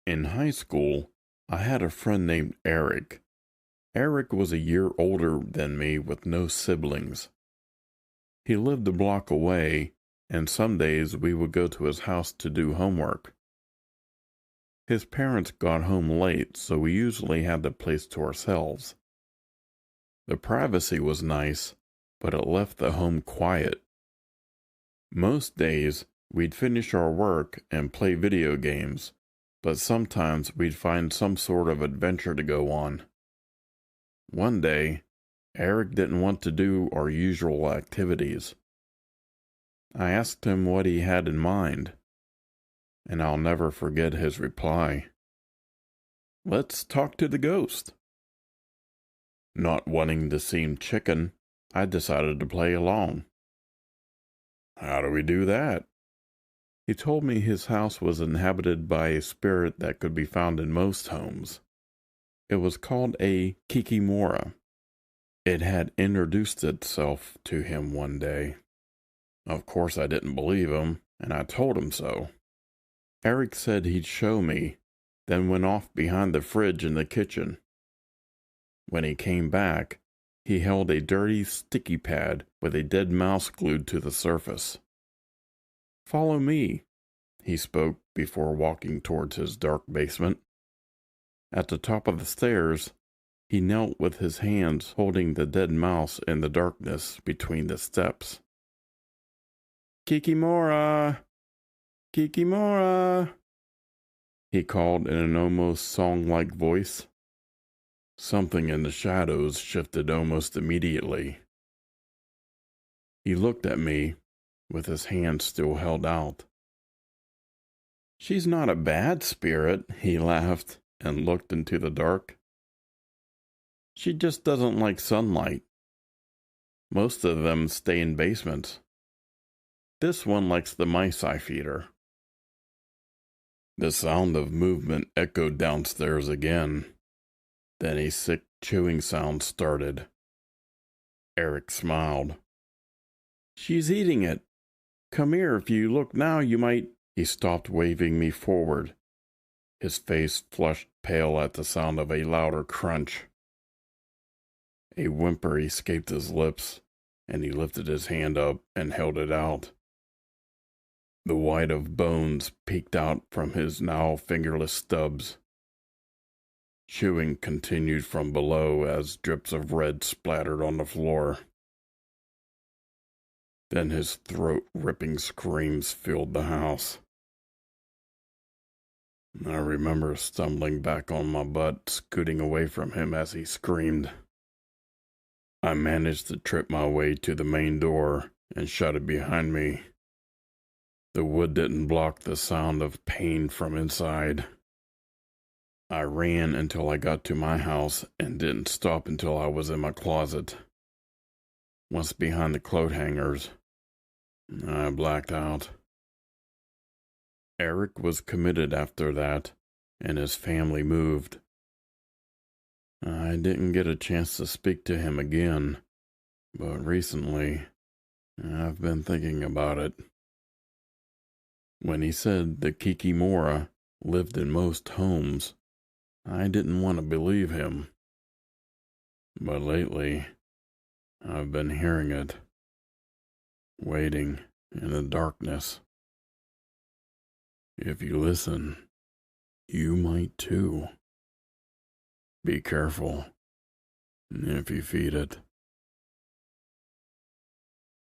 In high school, I had a friend named Eric. Eric was a year older than me with no siblings. He lived a block away, and some days we would go to his house to do homework. His parents got home late, so we usually had the place to ourselves. The privacy was nice, but it left the home quiet. Most days, we'd finish our work and play video games, but sometimes we'd find some sort of adventure to go on. One day, Eric didn't want to do our usual activities. I asked him what he had in mind, and I'll never forget his reply. "Let's talk to the ghost." Not wanting to seem chicken, I decided to play along. "How do we do that?" He told me his house was inhabited by a spirit that could be found in most homes. It was called a Kikimora. It had introduced itself to him one day. Of course I didn't believe him, and I told him so. Eric said he'd show me, then went off behind the fridge in the kitchen. When he came back, he held a dirty sticky pad with a dead mouse glued to the surface. "Follow me," he spoke before walking towards his dark basement. At the top of the stairs, he knelt with his hands holding the dead mouse in the darkness between the steps. "Kikimora! Kikimora!" he called in an almost song-like voice. Something in the shadows shifted almost immediately. He looked at me, with his hand still held out. "She's not a bad spirit," he laughed and looked into the dark. "She just doesn't like sunlight. Most of them stay in basements. This one likes the mice I feed her." The sound of movement echoed downstairs again. Then a sick chewing sound started. Eric smiled. "She's eating it. Come here, if you look now you might—" He stopped, waving me forward. His face flushed pale at the sound of a louder crunch. A whimper escaped his lips, and he lifted his hand up and held it out. The white of bones peeked out from his now fingerless stubs. Chewing continued from below as drips of red splattered on the floor. Then his throat-ripping screams filled the house. I remember stumbling back on my butt, scooting away from him as he screamed. I managed to trip my way to the main door and shut it behind me. The wood didn't block the sound of pain from inside. I ran until I got to my house and didn't stop until I was in my closet. Once behind the coat hangers, I blacked out. Eric was committed after that, and his family moved. I didn't get a chance to speak to him again, but recently, I've been thinking about it. When he said the Kikimora lived in most homes, I didn't want to believe him. But lately, I've been hearing it, waiting in the darkness. If you listen, you might too. Be careful if you feed it.